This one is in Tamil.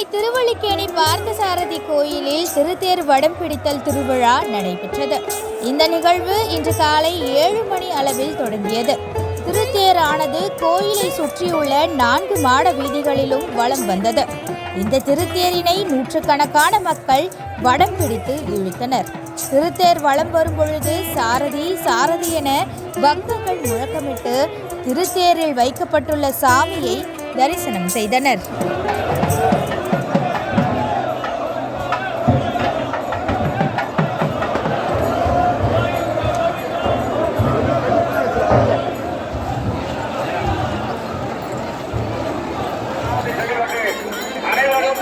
சென்னை திருவல்லிக்கேணி பார்த்தசாரதி கோயிலில் திருத்தேர் வடம் பிடித்தல் திருவிழா நடைபெற்றது. இந்த நிகழ்வு இன்று காலை 7 மணி அளவில் தொடங்கியது. திருத்தேரானது கோயிலை சுற்றியுள்ள 4 மாட வீதிகளிலும் வலம் வந்தது. இந்த திருத்தேரினை நூற்றுக்கணக்கான மக்கள் வடம் பிடித்து இழுத்தனர். திருத்தேர் வலம் வரும் பொழுது சாரதி சாரதி என பக்தர்கள் முழக்கமிட்டு திருத்தேரில் வைக்கப்பட்டுள்ள சாமியை தரிசனம் செய்தனர். அனைவரும்